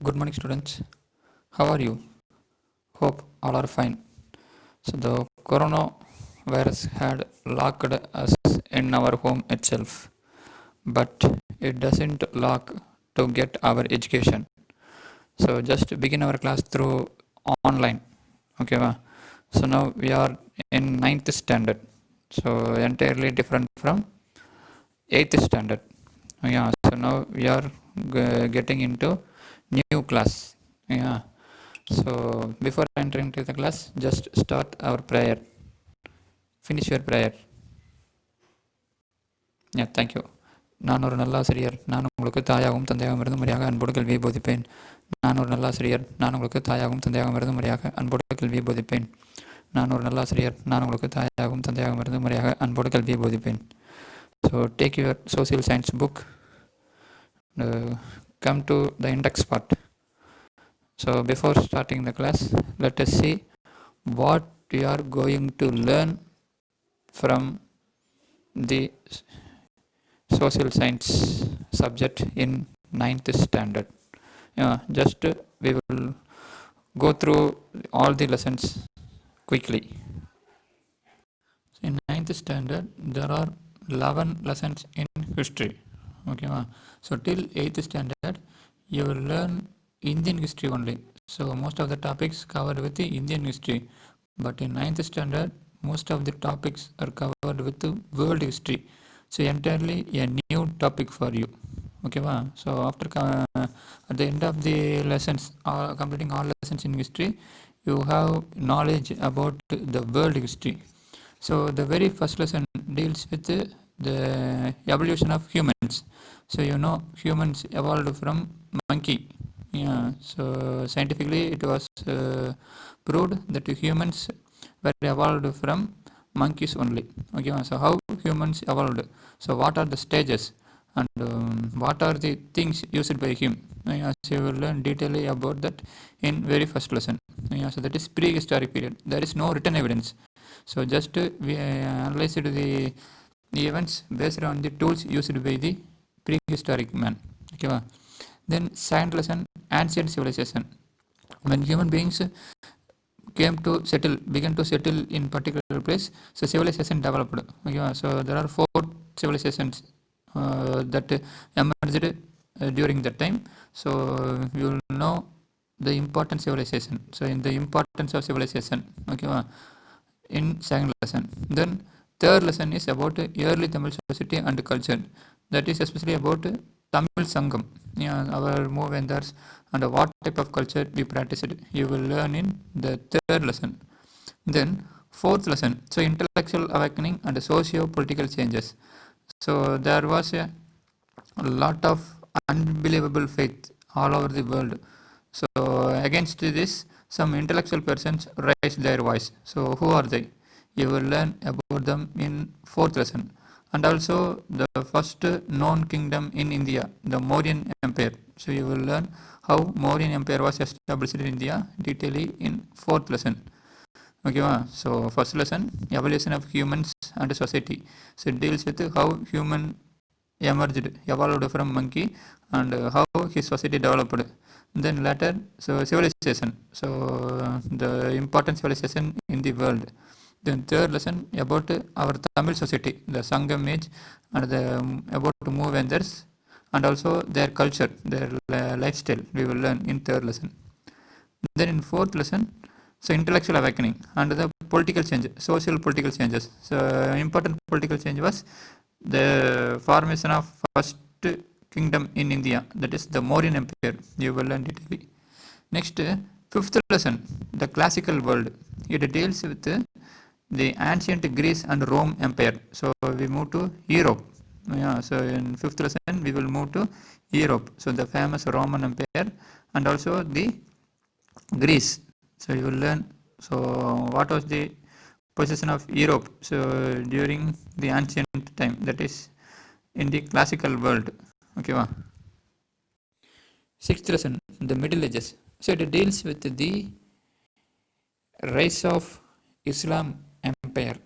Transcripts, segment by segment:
Good morning, students. How are you? Hope all are fine. So, the coronavirus had locked us in our home itself, but it doesn't lock to get our education. So, just begin our class through online. Okay, va? So now we are in ninth standard. So entirely different from eighth standard. Yeah. So now we are getting into new class. Yeah. So before entering to the class, just start our prayer. Finish your prayer. Yeah, thank you. நான் ஒரு நல்லாசிரியர். நான் உங்களுக்கு தாயாகவும் தந்தையாகவும் இருந்து முறையாக அன்போடு கல்வியை போதிப்பேன். நான் ஒரு நல்லாசிரியர். நான் உங்களுக்கு தாயாகவும் தந்தையாகவும் இருந்து முறையாக அன்போடு கல்வியை போதிப்பேன். நான் ஒரு நல்லாசிரியர். நான் உங்களுக்கு தாயாகவும் தந்தையாகவும் இருந்து முறையாக அன்போடு கல்வியை போதிப்பேன். So take your social science book. Come to the index part. So before starting the class, let us see what we are going to learn from the social science subject in ninth standard. Just we will go through all the lessons quickly. In ninth standard, there are 11 lessons in history. Okay, so till 8th standard, you will learn Indian history only. So most of the topics covered with the Indian history. But in ninth standard, most of the topics are covered with the world history. So entirely a new topic for you. Okay, so after at the end of the lessons, completing all lessons in history, you have knowledge about the world history. So the very first lesson deals with the evolution of humans. So humans evolved from monkey. Yeah. So scientifically it was proved that humans were evolved from monkeys only. Okay. So how humans evolved? So what are the stages and what are the things used by him? Yeah, so you will learn detailedly about that in very first lesson. Yeah, so that is prehistoric period. There is no written evidence. So just we analyzed the events based on the tools used by the prehistoric man. Okay, then second lesson, ancient civilization. When human beings began to settle in particular place, so civilization developed. Okay, so there are 4 civilizations that emerged during that time. So you will know the important civilization. So in the importance of civilization. Okay, in second lesson. Then third lesson is about early Tamil society and culture. That is especially about Tamil Sangam. Yeah, our movendars and what type of culture we practiced. You will learn in the third lesson. Then fourth lesson. So intellectual awakening and socio-political changes. So there was a lot of unbelievable faith all over the world. So against this, some intellectual persons raised their voice. So who are they? You will learn about them in fourth lesson. And also the first known kingdom in India, the Mauryan Empire. So you will learn how Mauryan Empire was established in India detailedly in fourth lesson. Okay, so first lesson, evolution of humans and society. So it deals with how human evolved from monkey and how his society developed. Then later, so civilization. So the important civilization in the world. Then third lesson about our Tamil society, the Sangam age, and about movenders, and also their culture, their lifestyle. We will learn in third lesson. Then in fourth lesson, so intellectual awakening and the political change, social political changes. So important political change was the formation of first kingdom in India, that is the Mauryan Empire. You will learn it. Next, fifth lesson, the classical world. It deals with the ancient Greece and Rome Empire. So we move to Europe. Yeah, so in fifth lesson we will move to Europe. So the famous Roman Empire and also the Greece. So you will learn. So what was the position of Europe? So during the ancient time, that is in the classical world. Okay, sixth lesson, the Middle Ages. So it deals with the rise of Islam empire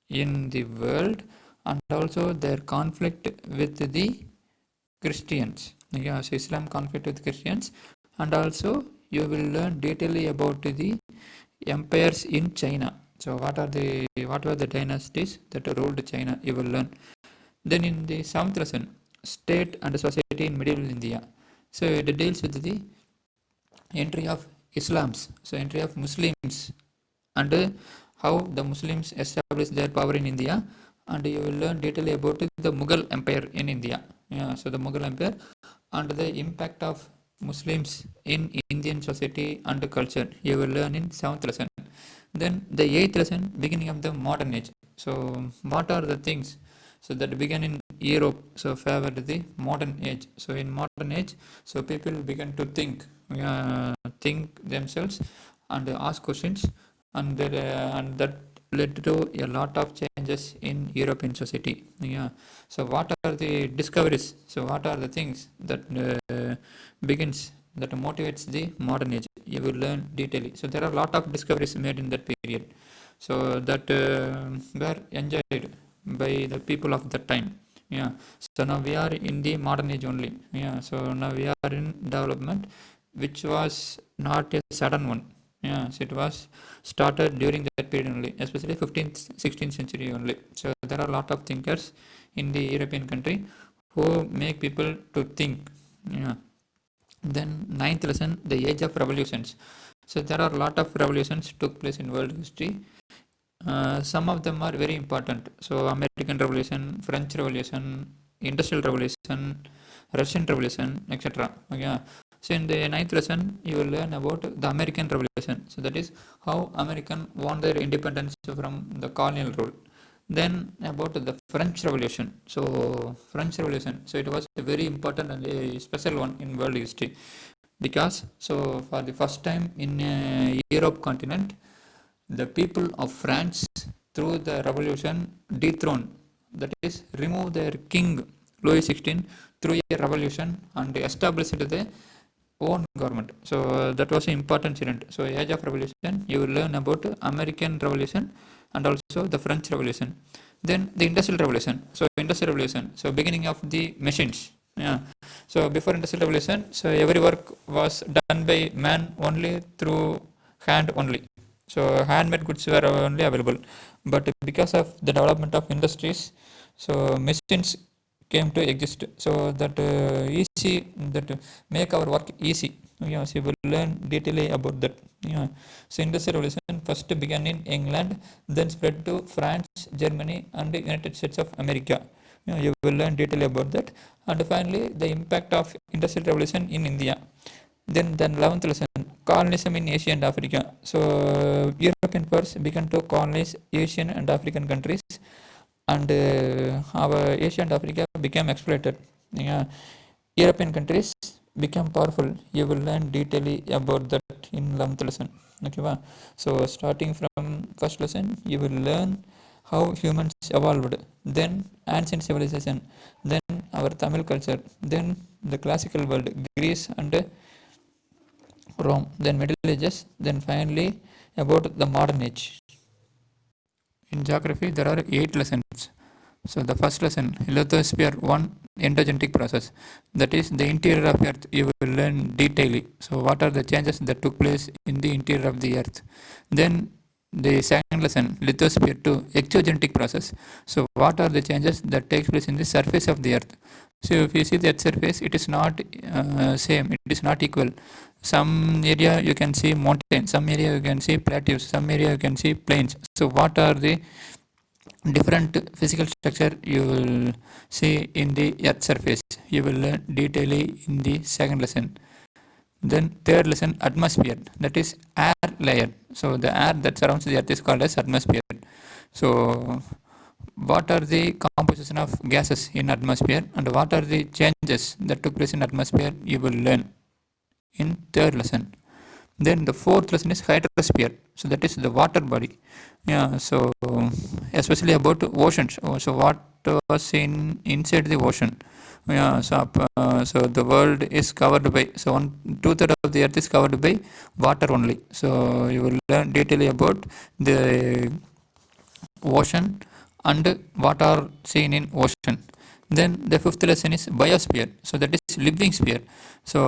in the world and also their conflict with the Christians. Yeah, so Islam conflict with Christians and also you will learn detailedly about the empires in China. So what were the dynasties that ruled China? You will learn. Then in the seventh lesson, state and society in medieval India. So it deals with the entry of Islams, so entry of Muslims, and how the Muslims established their power in India, and you will learn detail about the Mughal Empire in India. Yeah, so the Mughal Empire and the impact of Muslims in Indian society and culture. You will learn in seventh lesson. Then the eighth lesson, beginning of the modern age. So what are the things? So that began in Europe. So favored the modern age. So in modern age, so people began to think themselves and ask questions, and that led to a lot of changes in European society. Yeah. So what are the discoveries? So what are the things that begins that motivates the modern age? You will learn detailedly. So there are a lot of discoveries made in that period. So that were enjoyed by the people of that time. Yeah. So now we are in the modern age only. Yeah. So now we are in development, which was not a sudden one. Yeah. So it was started during that period only, especially 15th, 16th century only. So there are a lot of thinkers in the European country who make people to think. Yeah. Then ninth lesson, the age of revolutions. So there are a lot of revolutions took place in world history. Some of them are very important. So American Revolution, French Revolution, Industrial Revolution, Russian Revolution, etc. Yeah. So in the ninth lesson, you will learn about the American Revolution. So that is how American won their independence from the colonial rule. Then about the French Revolution. So French Revolution. So it was a very important and a special one in world history, because so for the first time in Europe continent, the people of France through the revolution dethroned, that is remove their king Louis XVI through a revolution and established their own government. So that was an important incident. So age of revolution, you will learn about American Revolution and also the French Revolution. Then the Industrial Revolution. So Industrial Revolution. So beginning of the machines. Yeah. So before Industrial Revolution, so every work was done by man only through hand only. So handmade goods were only available. But because of the development of industries, so machines came to exist. So that easy that make our work easy. Yeah, so we will learn detailedly about that. Yeah. So Industrial Revolution first began in England, then spread to France, Germany, and the United States of America. You will learn detailedly about that. And finally, the impact of Industrial Revolution in India. Then 11th lesson, colonialism in Asia and Africa. So European powers began to colonize Asian and African countries, and our Asia and Africa became exploited. Yeah. European countries become powerful. You will learn detailedly about that in 11th lesson. Okay, wow. So starting from first lesson, you will learn how humans evolved, then ancient civilization, then our Tamil culture, then the classical world, Greece and Rome, then Middle Ages, then finally about the modern age. In geography, there are 8 lessons. So the first lesson, lithosphere 1, endogenetic process. That is the interior of Earth. You will learn detailedly. So what are the changes that took place in the interior of the Earth? Then the second lesson, lithosphere 2, exogenetic process. So what are the changes that takes place in the surface of the Earth? So if you see the Earth surface, it is not same. It is not equal. Some area you can see mountains, some area you can see plateaus, some area you can see plains. So what are the different physical structure you will see in the Earth surface? You will learn detailedly in the second lesson. Then third lesson, atmosphere, that is air layer. So the air that surrounds the Earth is called as atmosphere. So what are the composition of gases in atmosphere and what are the changes that took place in atmosphere? You will learn in third lesson. Then the fourth lesson is hydrosphere. So that is the water body. Yeah. So especially about oceans. So what was in inside the ocean? Yeah. So the world is covered by, so 2/3 of the earth is covered by water only. So you will learn detailedly about the ocean and what are seen in ocean. Then the fifth lesson is biosphere. So that is living sphere. So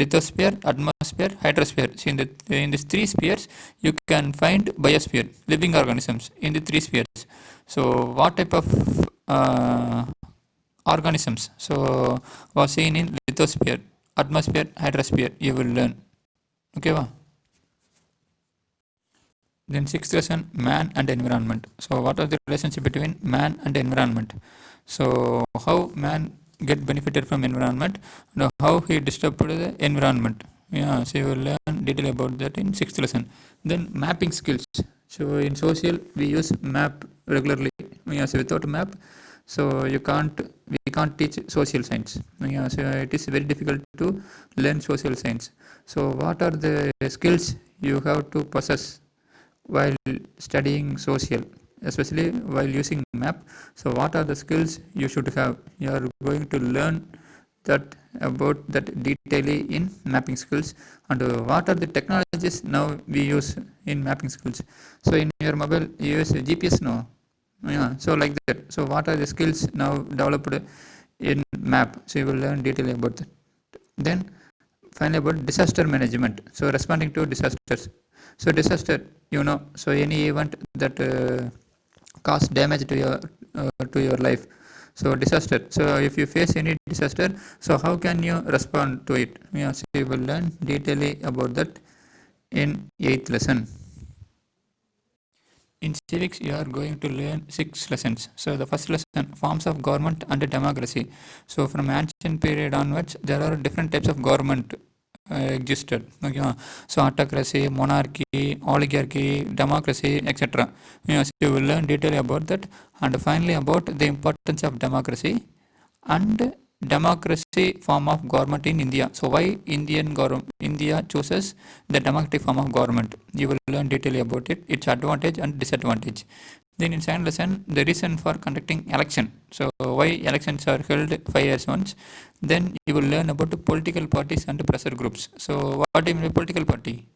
lithosphere, atmosphere, hydrosphere. So in these three spheres, you can find biosphere, living organisms in the three spheres. So what type of organisms so was seen in lithosphere, atmosphere, hydrosphere? You will learn. Okay, wow. Then sixth lesson, man and environment. So what are the relationship between man and environment? So how man get benefited from environment and how he disturbed the environment. Yeah, so you will learn detail about that in sixth lesson. Then mapping skills. So in social we use map regularly. Yeah, so without map, so we can't teach social science. Yeah, so it is very difficult to learn social science. So what are the skills you have to possess while studying social, especially while using map? So what are the skills you should have? You are going to learn that about that detailing in mapping skills. And what are the technologies now we use in mapping skills? So in your mobile you use GPS now. Yeah, so like that. So what are the skills now developed in map? So you will learn detail about that. Then finally about disaster management. So responding to disasters. So disaster, so any event that cause damage to your life. So disaster. So if you face any disaster, so how can you respond to it? Yeah, so you will learn detailing about that in eighth lesson. In civics, you are going to learn 6 lessons. So the first lesson, forms of government and democracy. So from ancient period onwards, there are different types of government existed. Okay. So autocracy, monarchy, oligarchy, democracy, etc. So you will learn detail about that. And finally about the importance of democracy and democracy form of government in India. So why India chooses the democratic form of government? You will learn detail about it, its advantage and disadvantage. Then in second lesson, the reason for conducting election. So why elections are held 5 years once. Then you will learn about the political parties and pressure groups. So what do you mean by political party?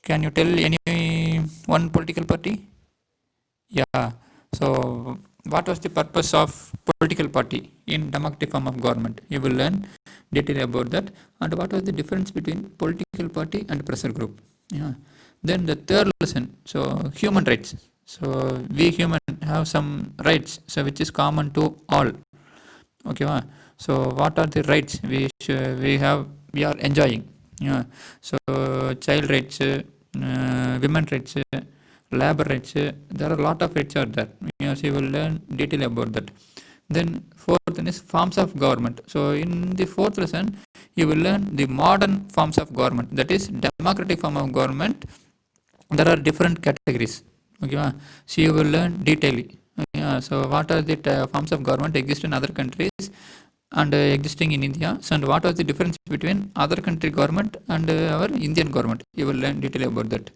Can you tell any one political party? Yeah. So, what was the purpose of political party in democratic form of government? You will learn detail about that. And what was the difference between political party and pressure group? Yeah. Then the third lesson. So, human rights. So, we human have some rights. So, which is common to all. Okay. So, what are the rights we are enjoying? Yeah. So, child rights, women rights, labor rights, there are a lot of rights are there. So you will learn detail about that. Then fourth one is forms of government. So in the fourth lesson, you will learn the modern forms of government. That is democratic form of government. There are different categories. Okay, so you will learn detailing. So what are the forms of government exist in other countries and existing in India? So and what was the difference between other country government and our Indian government? You will learn detail about that.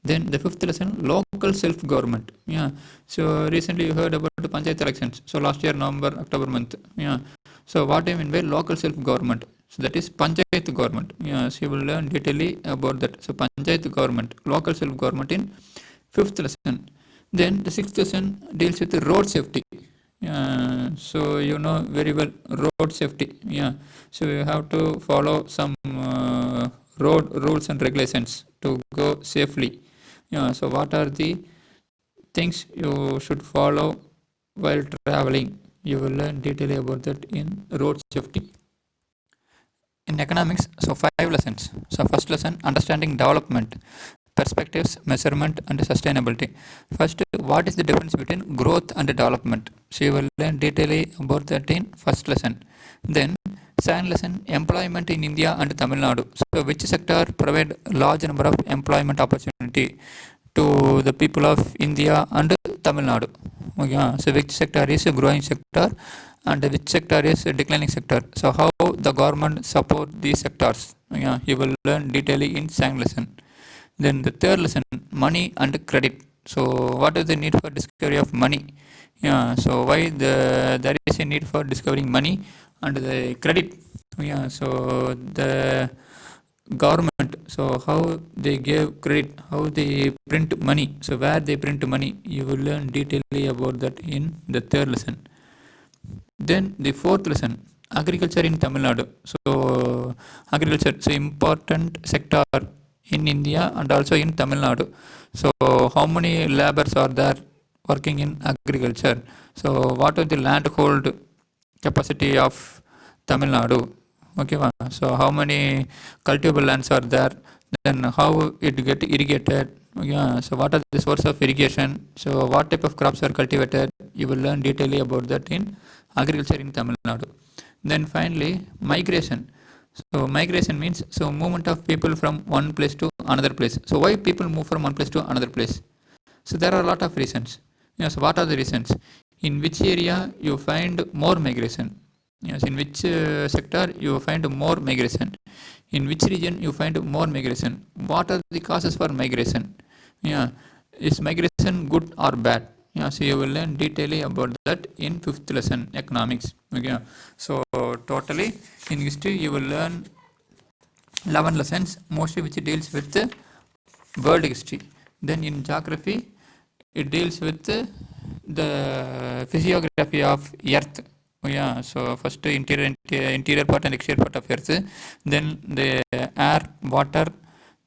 Then the fifth lesson, local self-government. Yeah. So recently you heard about the Panchayat elections. So last year, November, October month. Yeah. So what I mean by local self-government? So that is Panchayat government. Yeah. So you will learn detailing about that. So Panchayat government, local self-government in fifth lesson. Then the sixth lesson deals with the road safety. So you know very well road safety. Yeah. So you have to follow some road rules and regulations to go safely. So what are the things you should follow while traveling? You will learn detail about that in road safety. In economics, so 5 lessons. So first lesson, understanding development, perspectives, measurement, and sustainability. First, what is the difference between growth and development? So you will learn detail about that in first lesson. Then second lesson, employment in India and Tamil Nadu. So which sector provide large number of employment opportunity to the people of India and Tamil Nadu? Okay, so which sector is a growing sector and which sector is a declining sector? So how the government support these sectors? Yeah, you will learn detailing in second lesson. Then the third lesson, money and credit. So what is the need for discovery of money? Yeah, so why there is a need for discovering money and the credit? Yeah, so the government, so how they give credit, how they print money, so where they print money, you will learn detailedly about that in the third lesson. Then the fourth lesson, agriculture in Tamil Nadu. So agriculture is an important sector in India and also in Tamil Nadu. So how many laborers are there working in agriculture? So what is the land hold capacity of Tamil Nadu? Okay, so how many cultivable lands are there? Then how it get irrigated? Yeah, so what are the source of irrigation? So what type of crops are cultivated? You will learn detailedly about that in agriculture in Tamil Nadu. Then finally, migration. So migration means so movement of people from one place to another place. So why people move from one place to another place? So there are a lot of reasons. Yes, what are the reasons? In which area you find more migration? Yes, in which sector you find more migration? In which region you find more migration? What are the causes for migration? Yeah, is migration good or bad? Yeah, so you will learn detailedly about that in fifth lesson economics. Okay, so totally in history you will learn 11 lessons, mostly which deals with world history. Then in geography, it deals with the physiography of Earth. Oh, yeah, so first interior part and exterior part of Earth, then the air, water,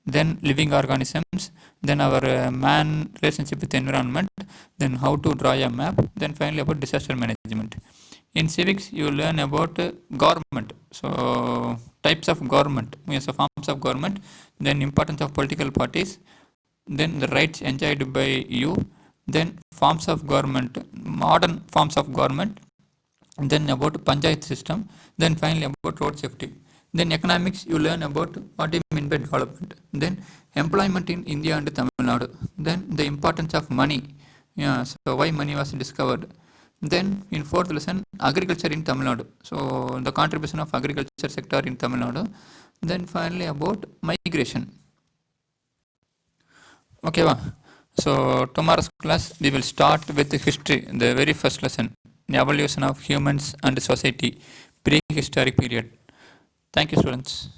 then living organisms, then our man relationship with the environment, then how to draw a map, then finally about disaster management. In civics, you learn about government. So types of government, yes, so forms of government, then importance of political parties, then the rights enjoyed by you, then forms of government, modern forms of government, then about panchayat system, then finally about road safety. Then economics, you learn about what do you mean by development. Then employment in India and Tamil Nadu. Then the importance of money. Yeah, so why money was discovered. Then in fourth lesson, agriculture in Tamil Nadu. So the contribution of agriculture sector in Tamil Nadu. Then finally about migration. Okay, so tomorrow's class we will start with the history, the very first lesson, the evolution of humans and society, prehistoric period. Thank you, students.